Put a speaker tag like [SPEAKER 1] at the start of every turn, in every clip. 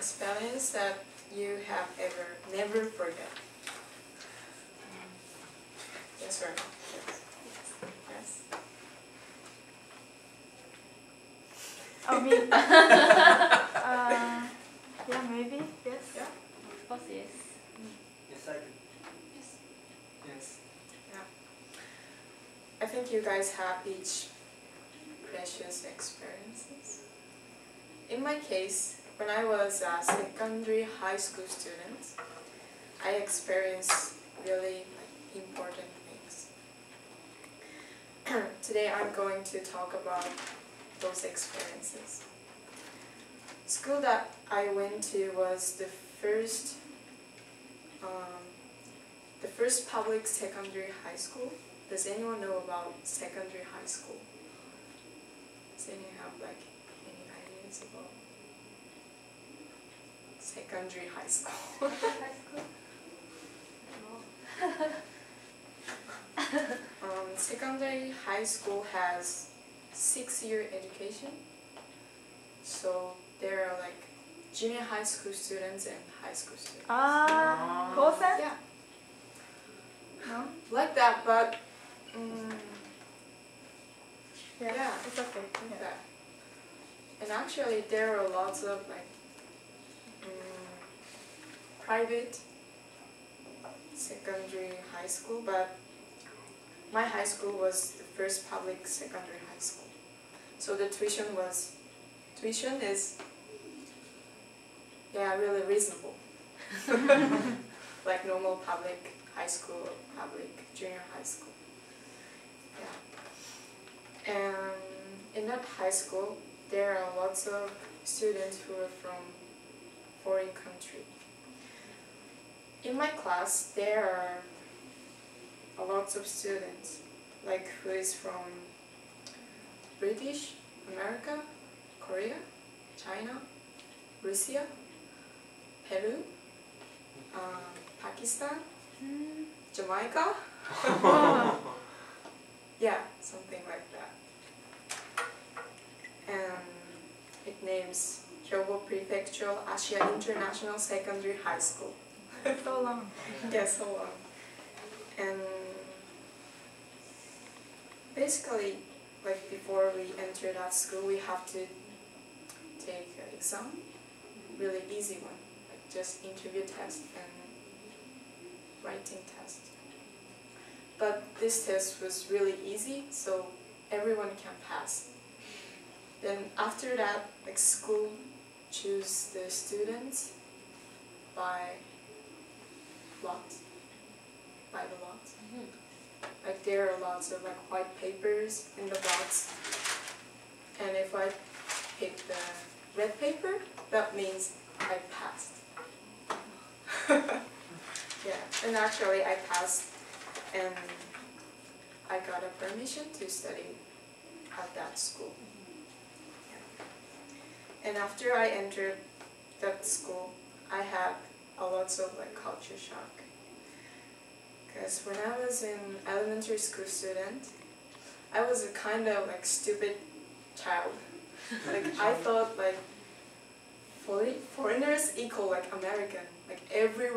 [SPEAKER 1] experience that you have ever never forget? Yes or no? Yes.
[SPEAKER 2] I mean, yeah, maybe, yes.
[SPEAKER 1] Yeah.
[SPEAKER 3] Of course, yes.
[SPEAKER 4] Yes, I do.
[SPEAKER 3] Yes.
[SPEAKER 4] Yes.
[SPEAKER 1] Yeah. I think you guys have each precious experiences. In my case, when I was a secondary high school student, I experienced really important things. Today I'm going to talk about those experiences. School that I went to was the first public secondary high school. Does anyone know about secondary high school? Does anyone have any ideas about secondary high school?
[SPEAKER 3] High school? No.
[SPEAKER 1] Secondary high school has 6-year education. So there are junior high school students and high school students.
[SPEAKER 2] Kosen?
[SPEAKER 1] Yeah,
[SPEAKER 2] No?
[SPEAKER 1] like that, but
[SPEAKER 2] Yeah, it's okay.
[SPEAKER 1] like that. And actually there are lots of private secondary high school, but my high school was the first public secondary high school. So the tuition is really reasonable. Like normal public high school or public junior high school. Yeah. And in that high school there are lots of students who are from foreign country. In my class there are lots of students who is from British, America, Korea, China, Russia, Peru, Pakistan, Jamaica. Yeah, something like that. And it names Hyogo Prefectural Asia International Secondary High School.
[SPEAKER 2] So long.
[SPEAKER 1] Yeah, so long. And basically, before we enter that school, we have to take an exam, really easy one, just interview test and writing test. But this test was really easy, so everyone can pass. Then after that, school choose the students by lot, by the lot. There are lots of white papers in the box, and if I pick the red paper, that means I passed. Yeah, and actually I passed, and I got a permission to study at that school. Yeah. And after I entered that school, I had a lots of culture shock. Because when I was an elementary school student, I was a kind of stupid child. I thought foreigners equal American. Every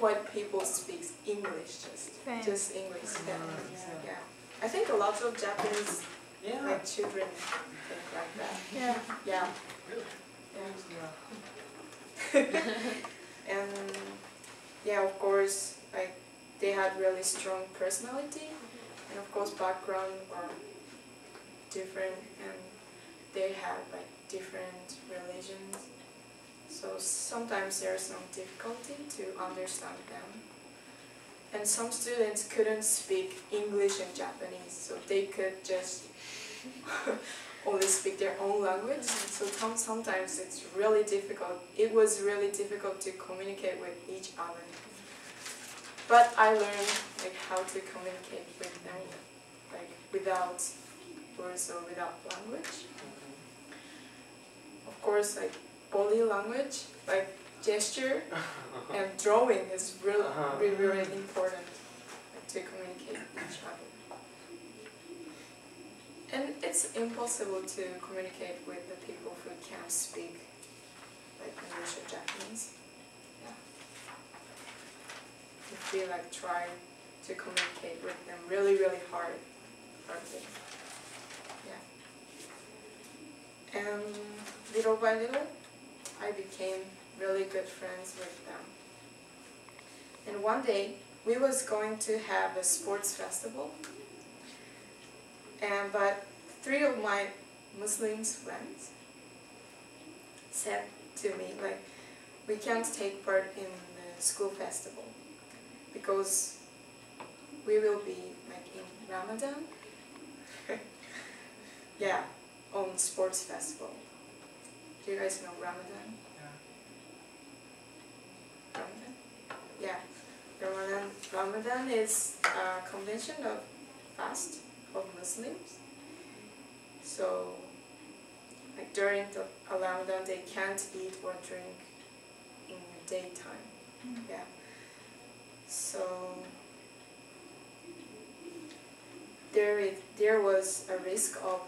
[SPEAKER 1] white people speaks English, just English. Yeah. I think a lot of Japanese children think like that.
[SPEAKER 2] Yeah.
[SPEAKER 1] Yeah.
[SPEAKER 4] Really?
[SPEAKER 1] Yeah. And yeah, of course, they had really strong personality, and of course background were different, and they had different religions. So sometimes there's some difficulty to understand them. And some students couldn't speak English and Japanese, so they could just only speak their own language. So sometimes it's really difficult. It was really difficult to communicate with each other. But I learned how to communicate with them, without words or without language. Of course, body language, gesture and drawing is really important to communicate with each other. And it's impossible to communicate with the people who can't speak like English or Japanese. Yeah. If we like try to communicate with them really, really hard. Yeah. And little by little, I became really good friends with them. And one day, we was going to have a sports festival, but 3 of my Muslim friends said to me, like, we can't take part in the school festival because we will be like in Ramadan. Yeah, on sports festival. Do you guys know Ramadan?
[SPEAKER 4] Yeah.
[SPEAKER 1] Ramadan? Yeah. Ramadan is a convention of fast of Muslims. So, like during the Ramadan, they can't eat or drink in the daytime. Yeah. So there was a risk of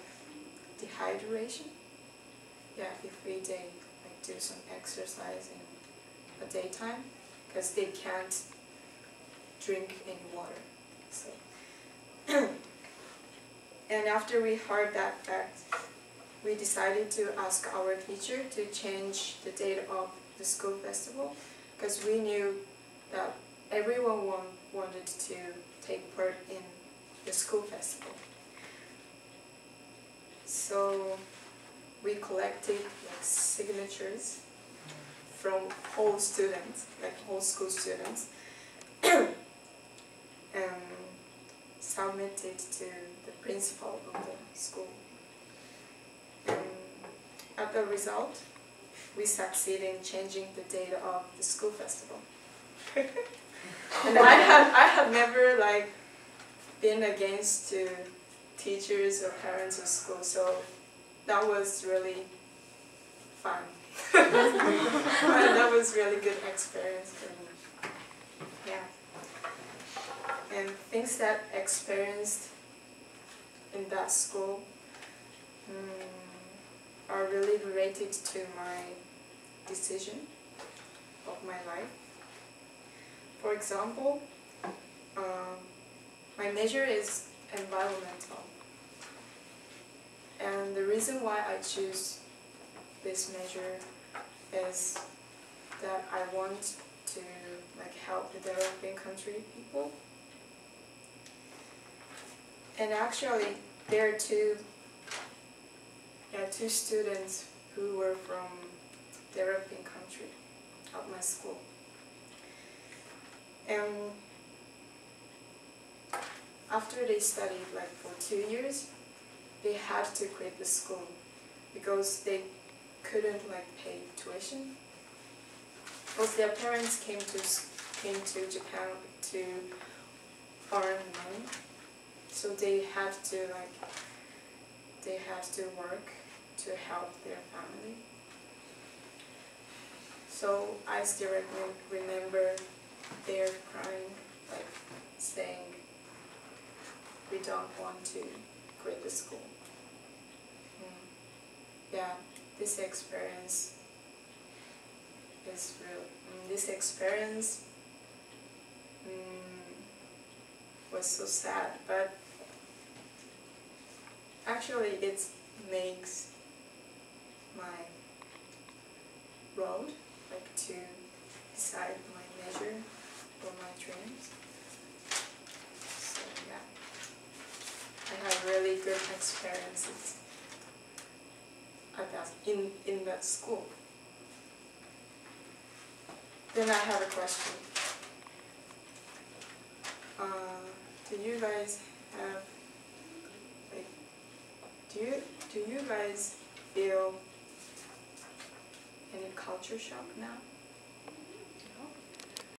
[SPEAKER 1] dehydration. Yeah, if we like do some exercise in the daytime, because they can't drink any water. So, and after we heard that fact, we decided to ask our teacher to change the date of the school festival, because we knew that everyone wanted to take part in the school festival. So we collected like signatures from all students, like all school students, and submitted to the principal of the school. And as a result, we succeeded in changing the date of the school festival. And I have never like been against to teachers or parents of school, so that was really fun. That was really good experience for me. Yeah. And things that experienced in that school are really related to my decision of my life. For example, my major is environmental, and the reason why I choose this major is that I want to like help the developing country people. And actually, there are two students who were from developing country at my school. And after they studied like for 2 years, they had to quit the school because they couldn't like pay tuition. Because their parents came to Japan to earn money, so they had to work to help their family. So I still remember their crying, like saying, we don't want to quit the school. Yeah, this experience is real. This experience was so sad, but actually it makes my road, like to decide my major or my dreams. So yeah, I had really good experiences at that, in that school. Then I have a question. Do you guys have like do you guys feel any culture shock now?